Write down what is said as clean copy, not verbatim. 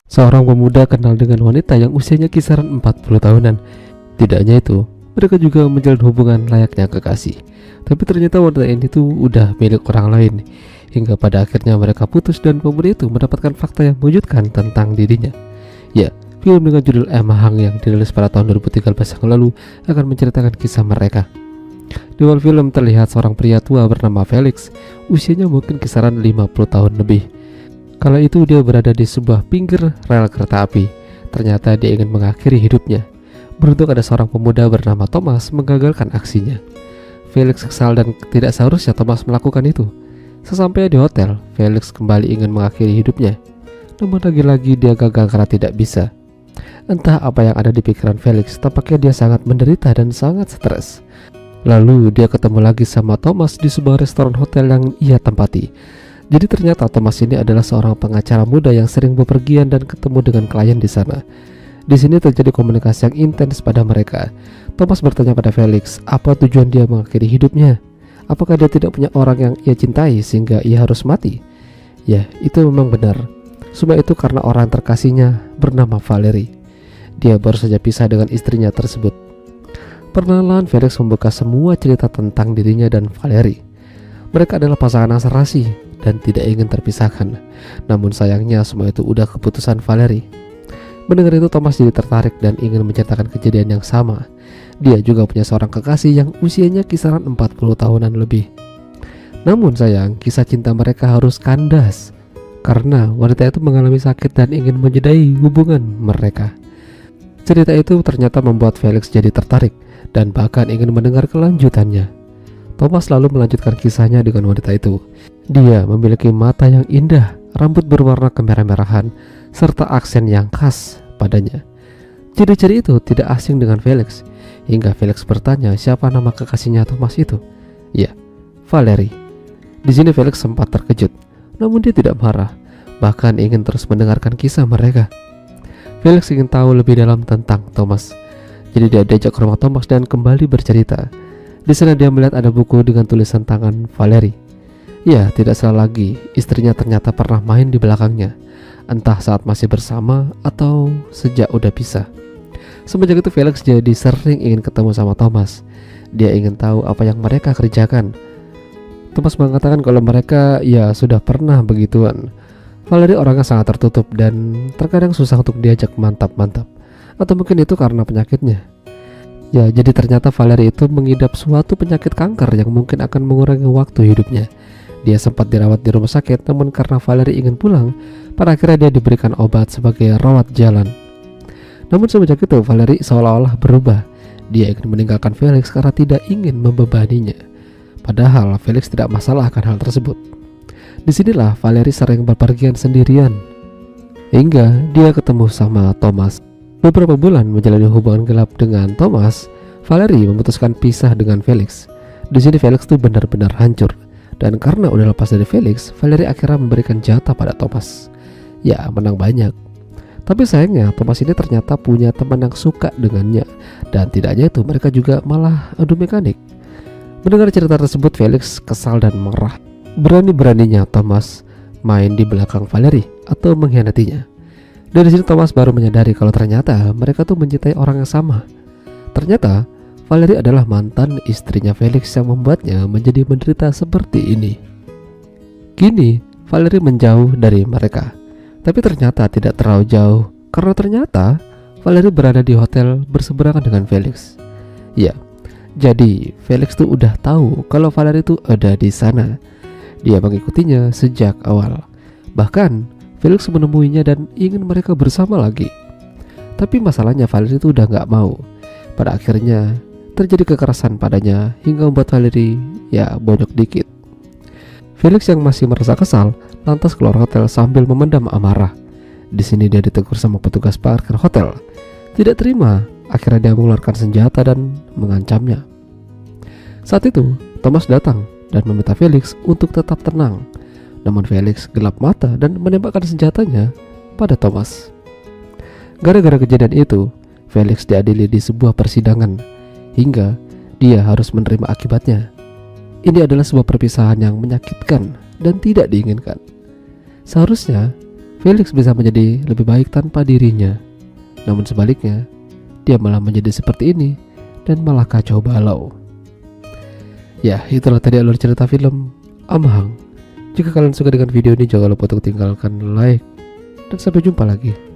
Seorang pemuda kenal dengan wanita yang usianya kisaran 40 tahunan. Tidak hanya itu, mereka juga menjalin hubungan layaknya kekasih. Tapi ternyata wanita ini tuh udah milik orang lain. Hingga pada akhirnya mereka putus dan pemuda itu mendapatkan fakta yang mengejutkan tentang dirinya. Ya, film dengan judul Emma Hang yang dirilis pada tahun 2013 yang lalu akan menceritakan kisah mereka. Di awal film terlihat seorang pria tua bernama Felix, usianya mungkin kisaran 50 tahun lebih. Kala itu dia berada di sebuah pinggir rel kereta api. Ternyata dia ingin mengakhiri hidupnya. Beruntung ada seorang pemuda bernama Thomas menggagalkan aksinya. Felix kesal dan tidak seharusnya Thomas melakukan itu. Sesampainya di hotel, Felix kembali ingin mengakhiri hidupnya. Namun lagi-lagi dia gagal karena tidak bisa. Entah apa yang ada di pikiran Felix, tampaknya dia sangat menderita dan sangat stres. Lalu dia ketemu lagi sama Thomas di sebuah restoran hotel yang ia tempati. Jadi ternyata Thomas ini adalah seorang pengacara muda yang sering bepergian dan ketemu dengan klien di sana. Di sini terjadi komunikasi yang intens pada mereka. Thomas bertanya pada Felix, apa tujuan dia mengakhiri hidupnya? Apakah dia tidak punya orang yang ia cintai sehingga ia harus mati? Ya, itu memang benar. Semua itu karena orang terkasihnya bernama Valerie. Dia baru saja pisah dengan istrinya tersebut. Perlahan Felix membuka semua cerita tentang dirinya dan Valerie. Mereka adalah pasangan yang serasi dan tidak ingin terpisahkan. Namun sayangnya semua itu udah keputusan Valerie. Mendengar itu Thomas jadi tertarik dan ingin menceritakan kejadian yang sama. Dia juga punya seorang kekasih yang usianya kisaran 40 tahunan lebih. Namun sayang, kisah cinta mereka harus kandas karena wanita itu mengalami sakit dan ingin menyedai hubungan mereka. Cerita itu ternyata membuat Felix jadi tertarik dan bahkan ingin mendengar kelanjutannya. Thomas lalu melanjutkan kisahnya dengan wanita itu. Dia memiliki mata yang indah, rambut berwarna kemerah-merahan, serta aksen yang khas padanya. Ciri-ciri itu tidak asing dengan Felix, hingga Felix bertanya siapa nama kekasihnya Thomas itu. Ya, Valerie. Di sini Felix sempat terkejut, namun dia tidak marah, bahkan ingin terus mendengarkan kisah mereka. Felix ingin tahu lebih dalam tentang Thomas. Jadi dia diajak ke rumah Thomas dan kembali bercerita. Di sana dia melihat ada buku dengan tulisan tangan Valerie. Ya, tidak salah lagi, istrinya ternyata pernah main di belakangnya. Entah saat masih bersama atau sejak udah pisah. Semenjak itu Felix jadi sering ingin ketemu sama Thomas. Dia ingin tahu apa yang mereka kerjakan. Thomas mengatakan kalau mereka ya sudah pernah begituan. Valerie orangnya sangat tertutup dan terkadang susah untuk diajak mantap-mantap. Atau mungkin itu karena penyakitnya. Ya, jadi ternyata Valerie itu mengidap suatu penyakit kanker yang mungkin akan mengurangi waktu hidupnya. Dia sempat dirawat di rumah sakit, namun karena Valerie ingin pulang, pada akhirnya dia diberikan obat sebagai rawat jalan. Namun semenjak itu Valerie seolah-olah berubah. Dia ingin meninggalkan Felix karena tidak ingin membebaninya. Padahal Felix tidak masalah akan hal tersebut. Disinilah Valerie sering berpergian sendirian. Hingga dia ketemu sama Thomas. Beberapa bulan menjalani hubungan gelap dengan Thomas, Valerie memutuskan pisah dengan Felix. Di sini Felix tuh benar-benar hancur. Dan karena udah lepas dari Felix, Valerie akhirnya memberikan jatah pada Thomas. Ya, menang banyak. Tapi sayangnya Thomas ini ternyata punya teman yang suka dengannya. Dan tidak hanya itu, mereka juga malah adu mekanik. Mendengar cerita tersebut, Felix kesal dan marah. Berani-beraninya Thomas main di belakang Valerie atau mengkhianatinya. Dari sini Thomas baru menyadari kalau ternyata mereka tuh mencintai orang yang sama. Ternyata Valerie adalah mantan istrinya Felix yang membuatnya menjadi menderita seperti ini. Kini Valerie menjauh dari mereka. Tapi ternyata tidak terlalu jauh, karena ternyata Valerie berada di hotel berseberangan dengan Felix. Ya, jadi Felix tuh udah tahu kalau Valerie tuh ada di sana. Dia mengikutinya sejak awal. Bahkan Felix menemuinya dan ingin mereka bersama lagi. Tapi masalahnya Valerie tuh udah gak mau. Pada akhirnya terjadi kekerasan padanya hingga membuat Valerie ya bonyok dikit. Felix yang masih merasa kesal lantas keluar hotel sambil memendam amarah. Di sini dia ditegur sama petugas parkir hotel. Tidak terima, akhirnya dia mengeluarkan senjata dan mengancamnya. Saat itu Thomas datang dan meminta Felix untuk tetap tenang. Namun Felix gelap mata dan menembakkan senjatanya pada Thomas. Gara-gara kejadian itu, Felix diadili di sebuah persidangan hingga dia harus menerima akibatnya. Ini adalah sebuah perpisahan yang menyakitkan dan tidak diinginkan. Seharusnya Felix bisa menjadi lebih baik tanpa dirinya. Namun sebaliknya, dia malah menjadi seperti ini dan malah kacau balau. Ya, itulah tadi alur cerita film Amhang. Jika kalian suka dengan video ini, jangan lupa untuk tinggalkan like. Dan sampai jumpa lagi.